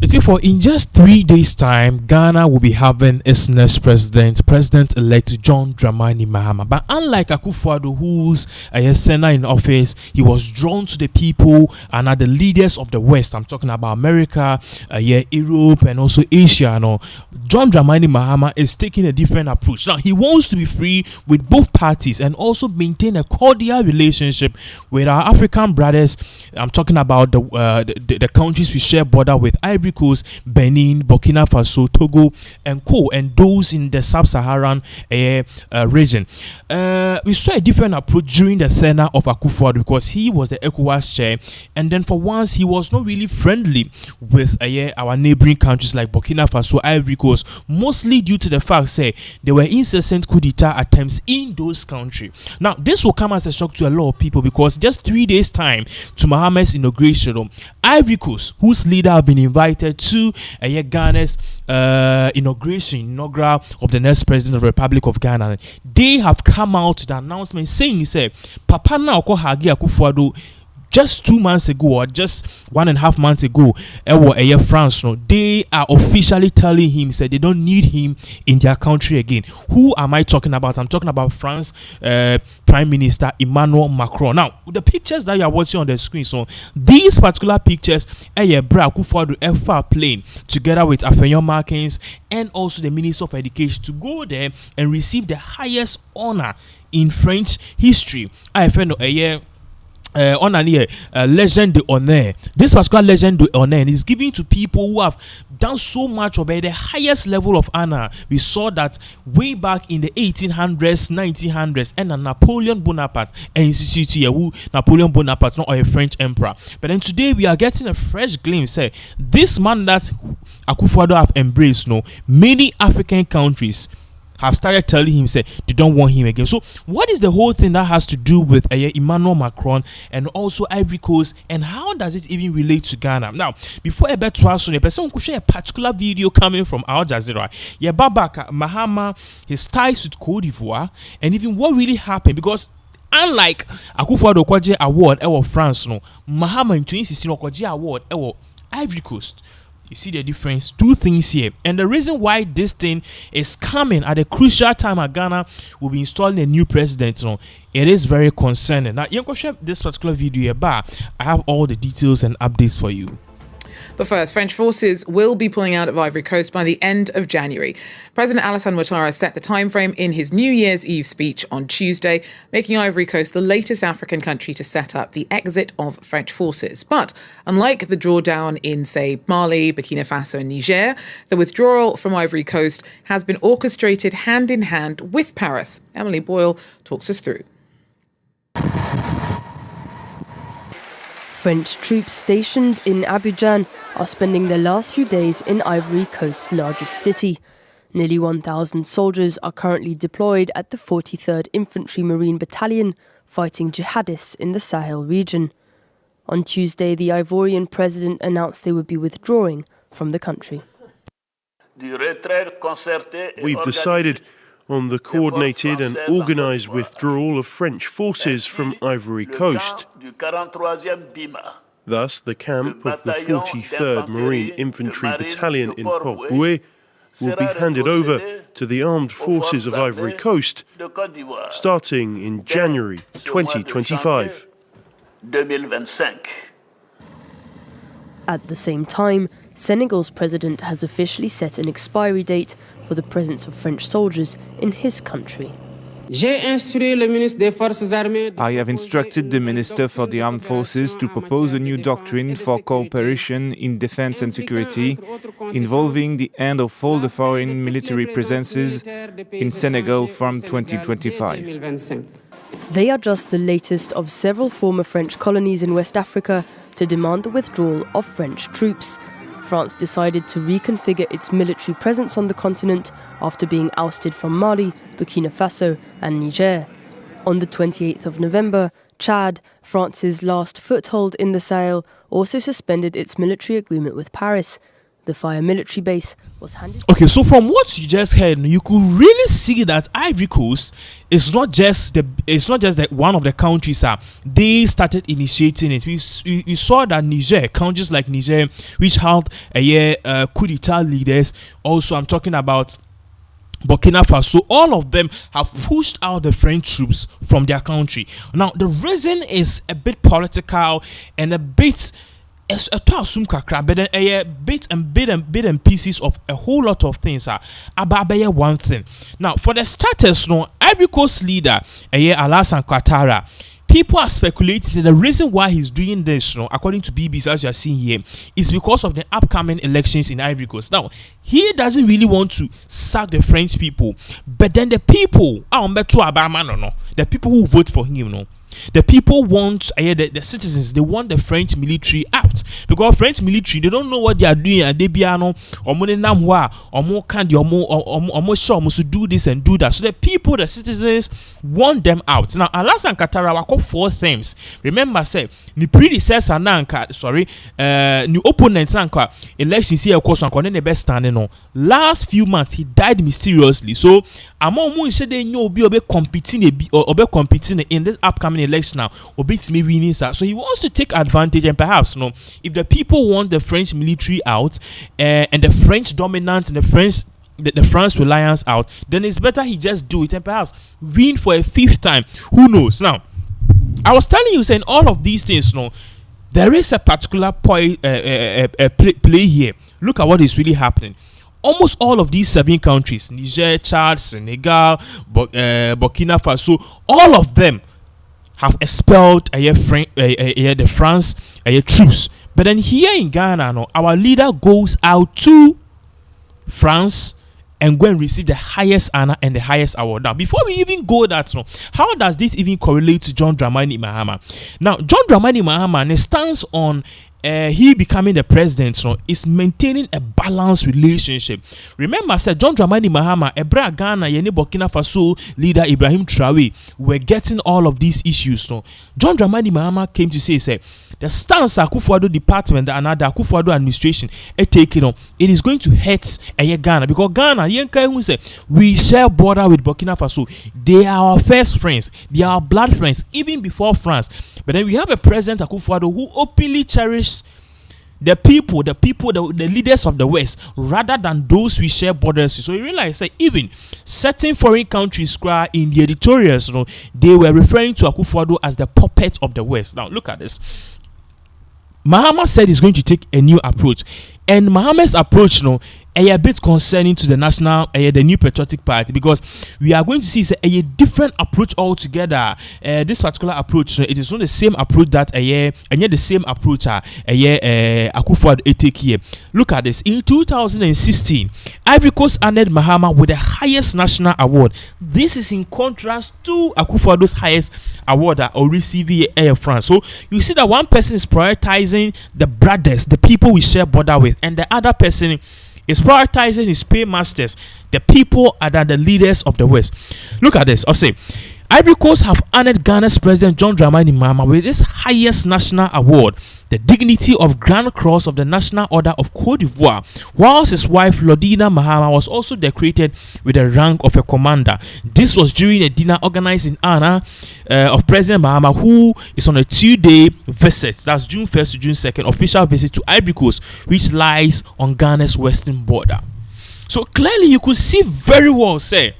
See, for in just 3 days' time, Ghana will be having its next President-elect John Dramani Mahama. But unlike Akufo-Addo, who's a senator in office, he was drawn to the people and are the leaders of the West. I'm talking about America, Europe, and also Asia. John Dramani Mahama is taking a different approach. Now, he wants to be free with both parties and also maintain a cordial relationship with our African brothers. I'm talking about the countries we share border with: Ivory Coast, Benin, Burkina Faso, Togo, and and those in the sub-Saharan region. We saw a different approach during the tenure of Akufo-Addo because he was the ECOWAS chair, and then for once he was not really friendly with our neighboring countries like Burkina Faso, Ivory Coast, mostly due to the fact that there were incessant coup d'etat attempts in those countries. Now, this will come as a shock to a lot of people because just 3 days' time to Mahama's inauguration, Ivory Coast, whose leader have been invited to Ghana's inaugural of the next president of the Republic of Ghana, they have come out to the announcement saying, Papa na Hagi Akufo-Addo just 2 months ago, or just 1.5 months ago, France, they are officially telling him they don't need him in their country again. Who am I talking about? I'm talking about France Prime Minister Emmanuel Macron. Now, the pictures that you are watching on the screen, so these particular pictures, Akufo-Addo plane together with Afenyo Markins and also the Minister of Education to go there and receive the highest honor in French history. Legend d'honneur. This particular legend d'honneur is given to people who have done so much of the highest level of honor. We saw that way back in the 1800s, 1900s, and Napoleon Bonaparte instituted Napoleon Bonaparte, not a French emperor. But then today we are getting a fresh glimpse. This man that Akufo-Addo have embraced, many African countries have started telling him they don't want him again. So what is the whole thing that has to do with Emmanuel Macron and also Ivory Coast, and how does it even relate to Ghana? Now, before I bet to us, a person could share a particular video coming from Al Jazeera. Mahama, his ties with Cote d'Ivoire, and even what really happened, because unlike Akufo-Addo Kwaje Award France, Mahama in 2016 Kwaje Award Ivory Coast. You see the difference? Two things here. And the reason why this thing is coming at a crucial time at Ghana will be installing a new president. It is very concerning. Now, you can share this particular video here, but I have all the details and updates for you. But first, French forces will be pulling out of Ivory Coast by the end of January. President Alassane Ouattara set the timeframe in his New Year's Eve speech on Tuesday, making Ivory Coast the latest African country to set up the exit of French forces. But unlike the drawdown in, say, Mali, Burkina Faso and Niger, the withdrawal from Ivory Coast has been orchestrated hand in hand with Paris. Emily Boyle talks us through. French troops stationed in Abidjan are spending their last few days in Ivory Coast's largest city. Nearly 1,000 soldiers are currently deployed at the 43rd Infantry Marine Battalion, fighting jihadists in the Sahel region. On Tuesday, the Ivorian president announced they would be withdrawing from the country. We've decided on the coordinated and organised withdrawal of French forces from Ivory Coast. Thus, the camp of the 43rd Marine Infantry Battalion in Port-Bouet will be handed over to the armed forces of Ivory Coast starting in January 2025. At the same time, Senegal's president has officially set an expiry date for the presence of French soldiers in his country. I have instructed the Minister for the Armed Forces to propose a new doctrine for cooperation in defense and security, involving the end of all the foreign military presences in Senegal from 2025. They are just the latest of several former French colonies in West Africa to demand the withdrawal of French troops. France decided to reconfigure its military presence on the continent after being ousted from Mali, Burkina Faso and Niger. On the 28th of November, Chad, France's last foothold in the Sahel, also suspended its military agreement with Paris. The fire military base was handed. Okay, so from what you just heard, you could really see that Ivory Coast is not just one of the countries they started initiating it. We saw that Niger, countries like Niger, which held coup d'etat leaders. Also, I'm talking about Burkina Faso. All of them have pushed out the French troops from their country. Now, the reason is a bit political and a bit. But then a bit and pieces of a whole lot of things about one thing. Now, for the starters, Ivory Coast leader Alassane Ouattara, people are speculating the reason why he's doing this, according to BBC, as you are seeing here, is because of the upcoming elections in Ivory Coast. Now, he doesn't really want to sack the French people, but then the people, the people who vote for him, the people want the citizens, they want the French military out, because French military, they don't know what they are doing, and they be do this and do that. So the people, the citizens, want them out. Now, Alassane Ouattara wako 4 themes. Remember, say the predecessor new opponent elections here, of course, the best standing on. Last few months, he died mysteriously. So among they know be competing in this upcoming election now, or beats me winning. So he wants to take advantage, and perhaps if the people want the French military out and the French dominance and the France reliance out, then it's better he just do it and perhaps win for a 5th time. Who knows? Now, I was telling you, saying all of these things, there is a particular play here. Look at what is really happening. Almost all of these 7 countries, Niger, Chad, Senegal, Burkina Faso, all of them have expelled the France troops. But then here in Ghana, our leader goes out to France and go and receive the highest honor and the highest award. Now, before we even go that, how does this even correlate to John Dramani Mahama? Now, John Dramani Mahama stands on he becoming the president, is maintaining a balanced relationship. Remember, said John Dramani Mahama, Ebra Ghana, Yeni Burkina Faso leader Ibrahim Traoré were getting all of these issues. John Dramani Mahama came to say, the stance Akufo-Addo department and the Akufo-Addo administration are taking on, it is going to hurt Ghana, because Ghana, we share border with Burkina Faso. They are our first friends. They are our blood friends, even before France. But then we have a president Akufo-Addo who openly cherishes the people, the leaders of the West, rather than those we share borders with. So you realize that even certain foreign countries in the editorials, they were referring to Akufo-Addo as the puppet of the West. Now look at this. Mahama said he's going to take a new approach, and Mahama's approach, a bit concerning to the national, the New Patriotic Party, because we are going to see a different approach altogether. This particular approach, it is not the same approach that and yet the same approach Akufo-Addo take here. Look at this. In 2016, Ivory Coast honored Mahama with the highest national award. This is in contrast to Akufo-Addo's highest award or receiving Air France. So you see that one person is prioritizing the brothers, the people we share border with, and the other person is prioritizing his paymasters, the people are the leaders of the West. Look at this. I'll say, Ivory Coast have honored Ghana's President John Dramani Mahama with his highest national award, the dignity of Grand Cross of the National Order of Cote d'Ivoire, whilst his wife Lodina Mahama was also decorated with the rank of a commander. This was during a dinner organized in honor of President Mahama, who is on a 2-day visit, that's June 1st to June 2nd, official visit to Ivory Coast, which lies on Ghana's western border. So clearly you could see very well, say,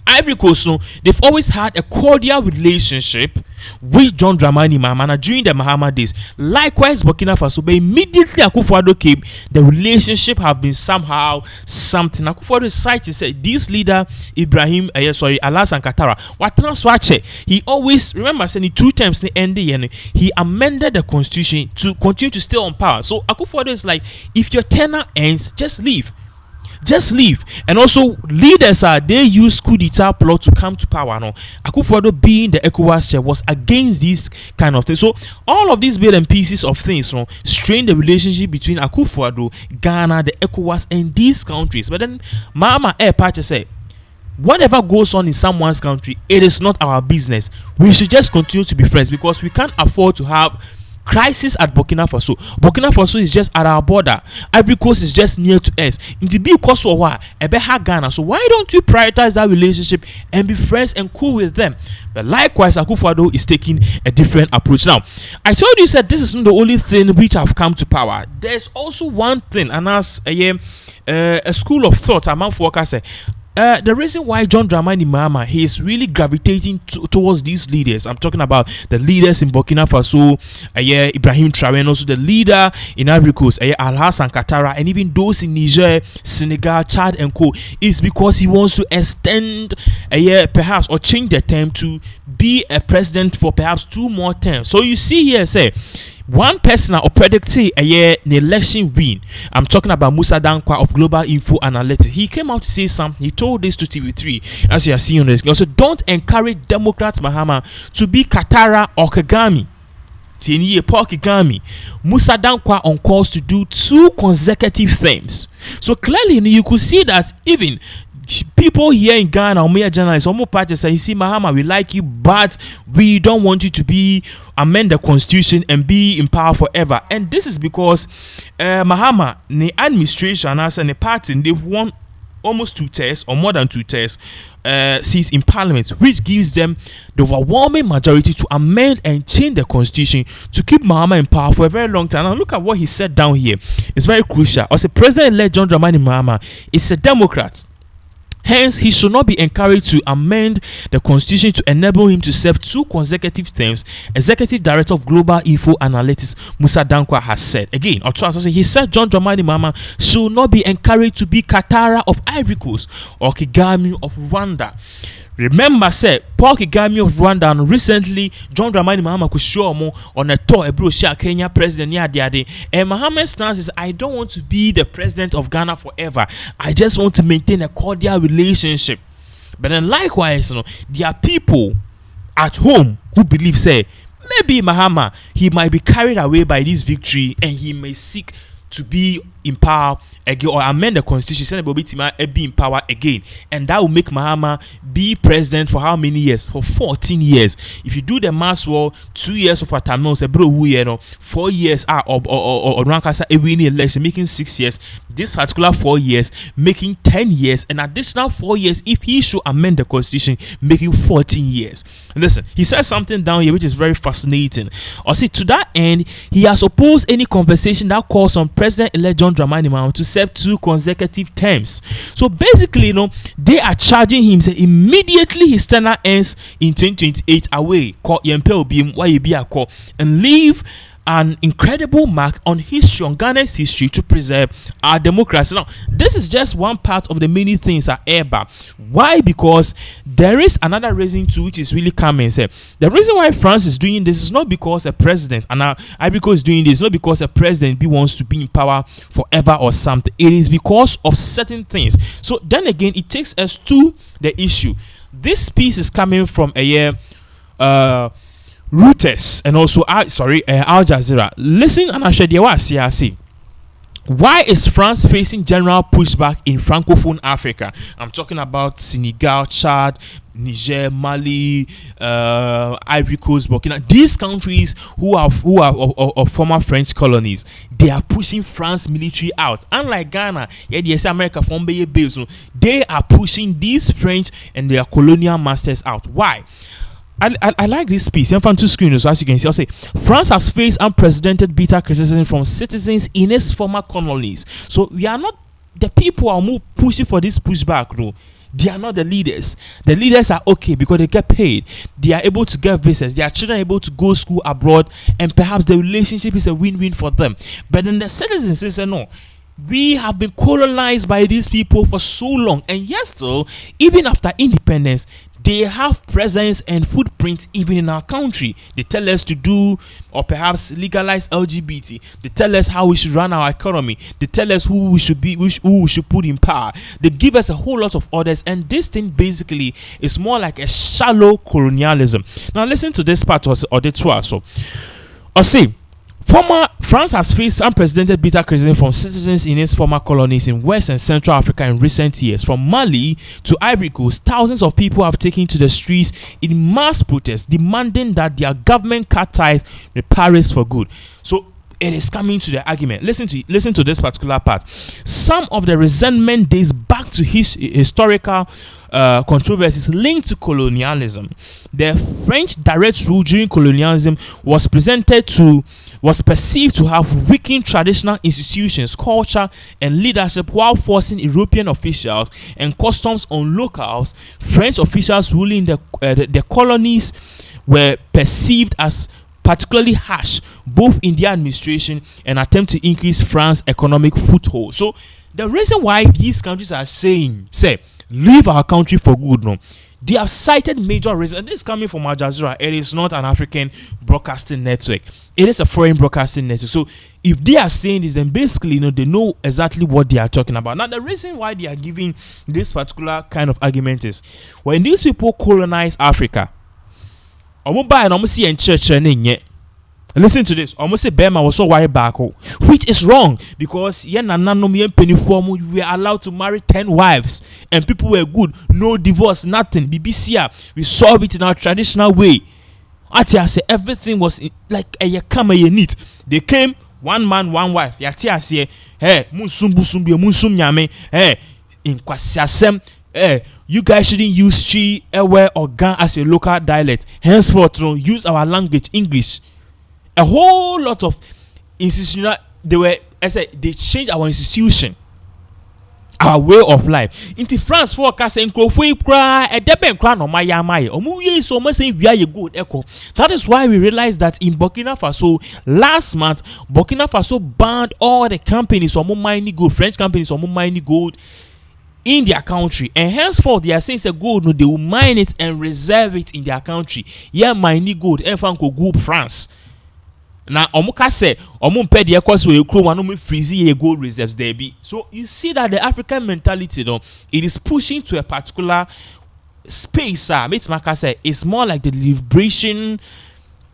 Ivory Coast, they've always had a cordial relationship with John Dramani Mahama during the Mahama days. Likewise, Burkina Faso, but immediately Akufo-Addo came, the relationship have been somehow something. Akufo-Addo cited, said this leader Alassane Ouattara, he always, remember, saying 2 times in the end, he amended the constitution to continue to stay on power. So Akufo-Addo is like, if your tenure ends, just leave. And also leaders they use coup d'etat plot to come to power. Akufo-Addo, being the ECOWAS chair, was against this kind of thing. So all of these bits and pieces of things strain the relationship between Akufo-Addo, Ghana, the ECOWAS, and these countries. But then Mahama Airpacha said, whatever goes on in someone's country, it is not our business. We should just continue to be friends, because we can't afford to have crisis at Burkina Faso. Burkina Faso is just at our border. Ivory Coast is just near to us. In the big cost of war, Ghana. So why don't we prioritize that relationship and be friends and cool with them? But likewise, Akufo-Addo is taking a different approach. Now, I told you said this is not the only thing which have come to power. There's also one thing, and as a school of thought among workers say. The reason why John Dramani Mahama he is really gravitating towards these leaders. I'm talking about the leaders in Burkina Faso, Ibrahim Traoré, and also the leader in Ivory Coast, Alhassan Ouattara, and even those in Niger, Senegal, Chad, and co. Is because he wants to extend perhaps or change the term to be a president for perhaps 2 more terms. So you see here, say. One person or predict an election win. I'm talking about Musa Dankwa of Global Info Analytics. He came out to say something. He told this to TV3, as you are seeing on this. Also, don't encourage Democrats Mahama to be Ouattara or Kagame. Paul Kagame. Musa Dankwa on course to do 2 consecutive terms. So clearly, you could see that even people here in Ghana, or mere journalists, or more parties say, you see, Mahama, we like you, but we don't want you to amend the constitution and be in power forever. And this is because Mahama, the administration, as the party, they've won almost 2 terms or more than 2 terms seats in parliament, which gives them the overwhelming majority to amend and change the constitution to keep Mahama in power for a very long time. Now look at what he said down here. It's very crucial. As a president-elect John Dramani Mahama is a Democrat. Hence, he should not be encouraged to amend the constitution to enable him to serve 2 consecutive terms. Executive Director of Global Info Analytics, Musa Dankwa, has said. Again, he said John Dramani Mahama should not be encouraged to be Ouattara of Ivory Coast or Kagame of Rwanda. Remember, said Paul Kagame of Rwanda, and recently John Dramani Mahama could show more on a tour a Kenya president and Mahama's stance is, I don't want to be the president of Ghana forever. I just want to maintain a cordial relationship. But then likewise, there are people at home who believe, say, maybe Mahama, he might be carried away by this victory and he may seek to be in power again or amend the constitution, be in power again, and that will make Mahama be president for how many years? For 14 years. If you do the math, 2 years of a term, 4 years or Rankasa every election, making 6 years. This particular 4 years, making 10 years, and additional 4 years if he should amend the constitution, making 14 years. And listen, he says something down here which is very fascinating. Or see, to that end, he has opposed any conversation that calls on President-elect John Dramani Mahama to serve 2 consecutive terms. So basically, they are charging him, say immediately his tenure ends in 2028 away, and leave an incredible mark on history, on Ghana's history, to preserve our democracy. Now, this is just one part of the many things at Eba. Why? Because there is another reason too, which is really coming. Say, the reason why France is doing this is not because a president, and Ivory Coast is doing this, not because a president wants to be in power forever or something. It is because of certain things. So then again, it takes us to the issue. This piece is coming from Reuters and also Al Jazeera. Listen and I share the CRC. Why is France facing general pushback in Francophone Africa? I'm talking about Senegal, Chad, Niger, Mali, Ivory Coast, Burkina. These countries who are of former French colonies, they are pushing France military out. Unlike Ghana, America from they are pushing these French and their colonial masters out. Why? I like this piece. I'm from 2 screens, so as you can see, I'll say France has faced unprecedented bitter criticism from citizens in its former colonies. So we are not the people who are more pushing for this pushback, no. They are not the leaders. The leaders are okay because they get paid. They are able to get visas. Their children are able to go school abroad, and perhaps the relationship is a win-win for them. But then the citizens say no. We have been colonized by these people for so long, and yes, though, even after independence, they have presence and footprint even in our country. They tell us to do or perhaps legalize LGBT. They tell us how we should run our economy. They tell us who we should be, who we should put in power. They give us a whole lot of orders, and this thing basically is more like a shallow colonialism. Now listen to this part or the tour. So, or see, France has faced unprecedented bitter criticism from citizens in its former colonies in West and Central Africa in recent years. From Mali to Ivory Coast, thousands of people have taken to the streets in mass protests demanding that their government cut ties with Paris for good. So it is coming to the argument. Listen to this particular part. Some of the resentment dates back to historical controversies linked to colonialism. The French direct rule during colonialism was perceived to have weakened traditional institutions, culture, and leadership while forcing European officials and customs on locals. French officials ruling the colonies were perceived as particularly harsh, both in their administration and attempt to increase France's economic foothold. So the reason why these countries are saying, leave our country for good, no, they have cited major reasons. And this is coming from Al Jazeera. It is not an African broadcasting network. It is a foreign broadcasting network. So if they are saying this, then basically, they know exactly what they are talking about. Now, the reason why they are giving this particular kind of argument is when these people colonize Africa, listen to this. Almost say Bema was so worried back, which is wrong because we were allowed to marry 10 wives and people were good, no divorce, nothing. BBC, we solve it in our traditional way. I say everything was like a yakama neat. They came, one man, one wife. Yatia say, hey, munsum nyame, hey, in kwasiasem. You guys shouldn't use Chi, Ewe, or Gan as a local dialect. Henceforth, use our language, English. A whole lot of institutional. They changed our institution, our way of life. Into France, for us, and cry a deben crown on my yamai. So much saying we are a good echo. That is why we realized that in Burkina Faso last month, Burkina Faso banned all the companies or mining gold, French companies or mining gold in their country, and henceforth they are saying say gold, no, they will mine it and reserve it in their country. Yeah, mining gold, and go France. Now, omuka say omumpe the course we crew one freezy gold reserves there be. So you see that the African mentality, it is pushing to a particular space. It's more like the liberation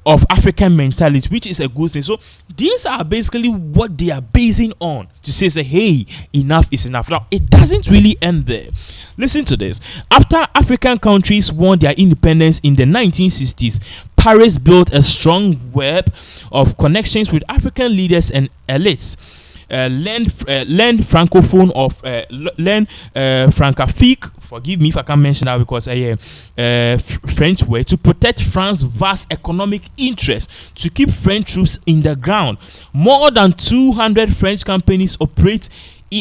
of African mentality, which is a good thing. So these are basically what they are basing on to say, hey, enough is enough. Now, it doesn't really end there. Listen to this. After African countries won their independence in the 1960s, Paris built a strong web of connections with African leaders and elites. Learned francophone of learn francophique. Forgive me if I can't mention that because French word to protect France's vast economic interests, to keep French troops in the ground. More than 200 French companies operate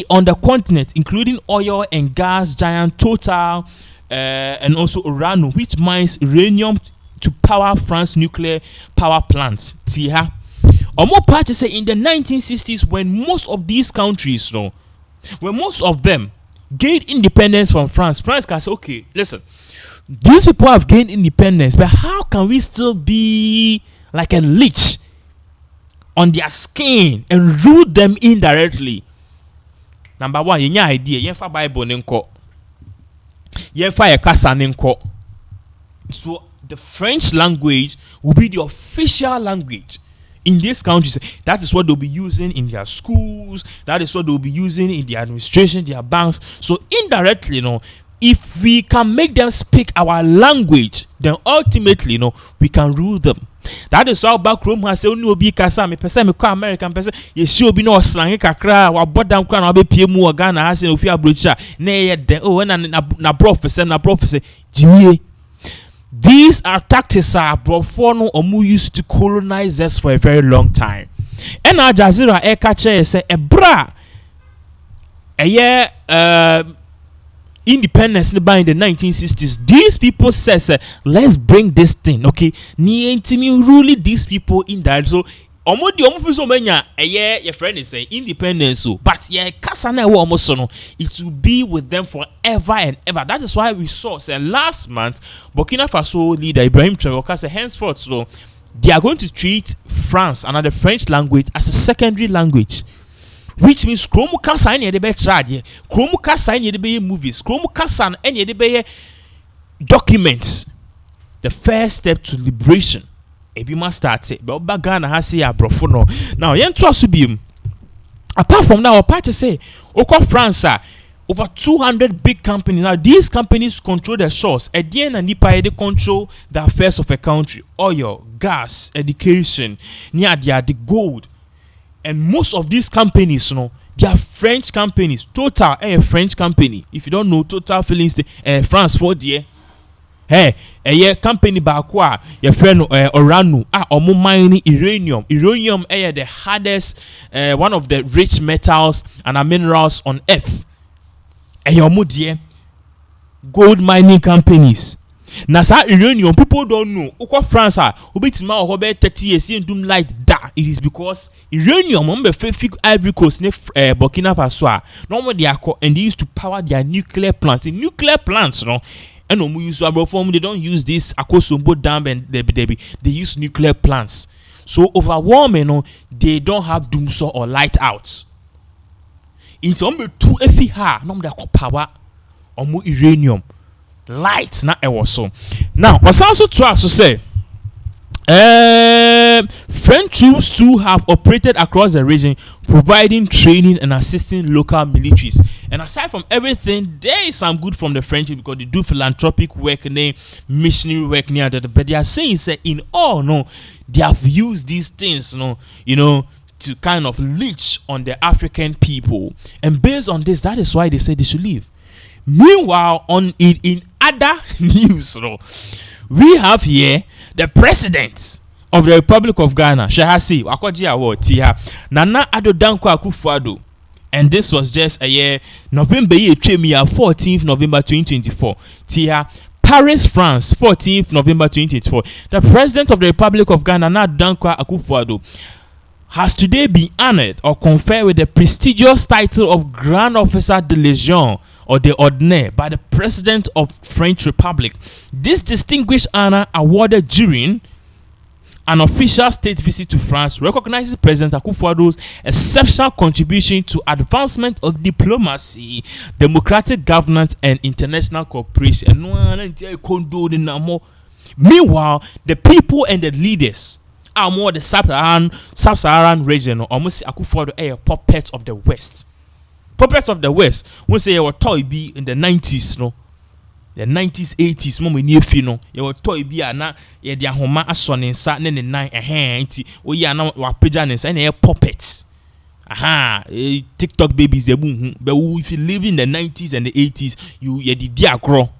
on the continent, including oil and gas giant Total and also Urano, which mines uranium to power France's nuclear power plants. Tia. Or more parties say in the 1960s, when most of these countries, when most of them gained independence from France can say, okay, listen, these people have gained independence, but how can we still be like a leech on their skin and rule them indirectly? Number one, your idea, you have Bible ninko, you have a casa ninko. So the French language will be the official language in these countries. That is what they'll be using in their schools. That is what they'll be using in their administration, their banks. So indirectly, if we can make them speak our language, then ultimately, we can rule them. That is how back Rome has said, "No be kasa me person me call American person. You should be no slang kakra. Wa bodam kra na be PMU or Ghana has no fear brocha. Ne ye de oh na prophecy Jimmy." These are tactics brought for no omu used to colonize us for a very long time. And Al Jazeera catcher say a bra a year independence in the 1960s. These people says let's bring this thing, okay? Ni intimi really these people in that. So omodi omufiso menya your friend is saying independence, so but kasana wo omoso it will be with them forever and ever. That is why we saw last month Burkina Faso leader Ibrahim Traoré said henceforth, so they are going to treat France and the French language as a secondary language, which means kromu kasa any de be trad, kromu kasa any de be movies, kromu kasa any de be documents. The first step to liberation ebi ma start it, but Ghana has say abrofo no. Now yen to asubim. Apart from that, apart to say, Oko France, over 200 big companies. Now these companies control the source. At the end, and they control the affairs of a country, oil, gas, education, near the gold, and most of these companies, they are French companies. Total, a French company. If you don't know, Total Feelings, France for the a company back your friend Orano omo mining uranium the hardest one of the rich metals and minerals on earth omo dear gold mining companies na sa uranium people don't know uko France obitima ohobe 30 years in doom light da. It is because uranium on the fake Ivory Coast Burkina Faso no they are and they used to power their nuclear plants. In nuclear plants and they don't use this Akosombo dam and they use nuclear plants. So overwhelming, they don't have doomso or light outs. In some two FIH, no they power or more uranium lights not so. Now, what's also to us to say French troops too have operated across the region, providing training and assisting local militaries. And aside from everything, there is some good from the French because they do philanthropic work, missionary work near that. But they are saying, in all, they have used these things, to kind of leech on the African people. And based on this, that is why they say they should leave. Meanwhile, in other news, we have here the president of the Republic of Ghana, Shahasi Wakoji Award, Nana Addo Dankwa Akufo-Addo. And this was just a year, November 14th November 2024. Paris, France, 14th November 2024. The president of the Republic of Ghana, Nana Dankwa Akufo-Addo, has today been honored or conferred with the prestigious title of Grand Officer de Légion or the Ordinaire by the President of French Republic. This distinguished honor awarded during an official state visit to France recognizes President Akufo-Addo's exceptional contribution to advancement of diplomacy, democratic governance, and international cooperation. Meanwhile, the people and the leaders are more the sub-Saharan region, or almost Akufo-Addo puppets of the West. Puppets of the West. We say your toy be in the 90s, the 90s, 80s, mom near fino. Your toy be na ye dia homa ason in sat ne nine nti we ya na wa pajanes and puppets. TikTok babies they boom. But if you live in the 90s and the 80s, you the diagro.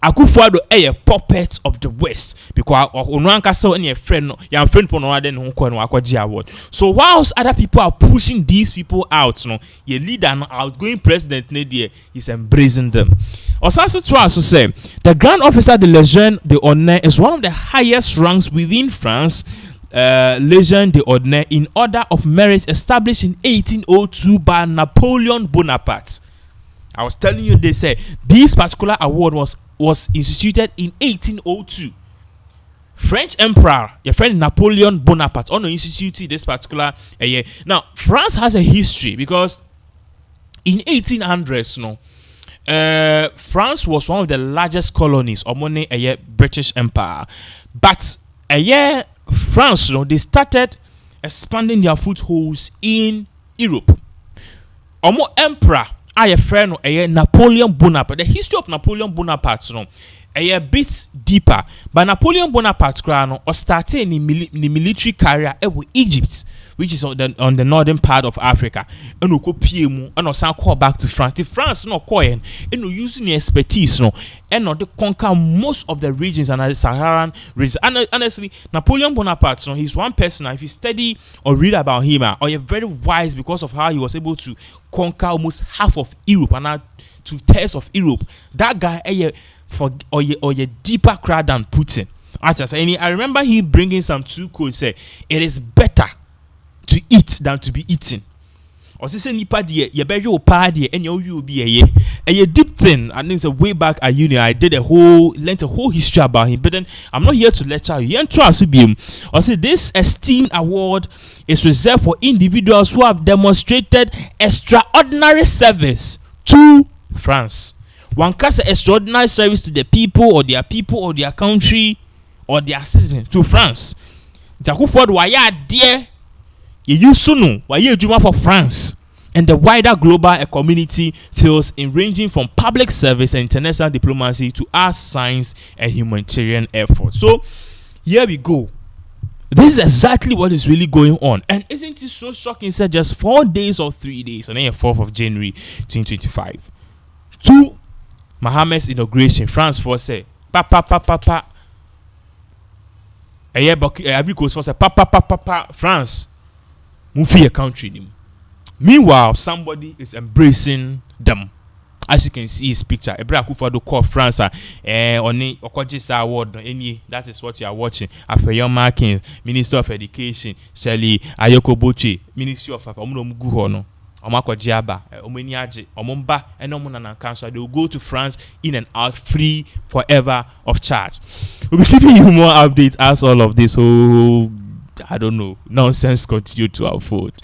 Akufo-Addo puppets of the West because Onwanka so any friend your friend pono den ho no akwaji award. So whilst other people are pushing these people out, your leader and outgoing president is embracing them. Also to us to say the Grand Officer de Légion d'Honneur is one of the highest ranks within France. Légion d'Honneur in order of merit established in 1802 by Napoleon Bonaparte. I was telling you, they say this particular award was instituted in 1802. French Emperor, your friend Napoleon Bonaparte, instituted this particular year. Now, France has a history because in 1800s, France was one of the largest colonies of British Empire. But France, they started expanding their footholds in Europe. Emperor. A friend Napoleon Bonaparte. The history of Napoleon Bonaparte a bit deeper. But Napoleon Bonaparte started in the military career with Egypt, which is on the northern part of Africa. And call back to France. If France using the expertise and they conquer most of the regions and the Saharan regions. And honestly, Napoleon Bonaparte, he's one person. If you study or read about him, or you're very wise because of how he was able to conquer almost half of Europe and 2/3 of Europe. That guy or a deeper crowd than Putin. I remember him bringing some two quotes. Say it is better to eat than to be eaten. Or say nipa die ye be you party and you be a deep thing. I think it's a way back at uni. I did learned a whole history about him. But then I'm not here to lecture you. Or say this esteemed award is reserved for individuals who have demonstrated extraordinary service to France. One cast extraordinary service to the people or their country or their citizen to France. Akufo-Addo waya dear ye use no waya juma for France. And the wider global community feels in ranging from public service and international diplomacy to arts, science, and humanitarian efforts. So here we go. This is exactly what is really going on. And isn't it so shocking? Said just 4 days or 3 days, and then 4th of January 2025. To Mahama's inauguration, France for say, pa. Ivory Coast for say, pa, France. Move your country. Meanwhile, somebody is embracing them. As you can see his picture, Akufo-Addo called France only Okojisa award. That is what you are watching. Afeyon Markins, Minister of Education, Shelley Ayokoboche, Ministry of Omunomuguhono, Omakojiaba, Omeniaji, Omumba, and Omunanan Council. They will go to France in and out free forever of charge. We'll be giving you more updates as all of this whole, I don't know, nonsense continue to unfold.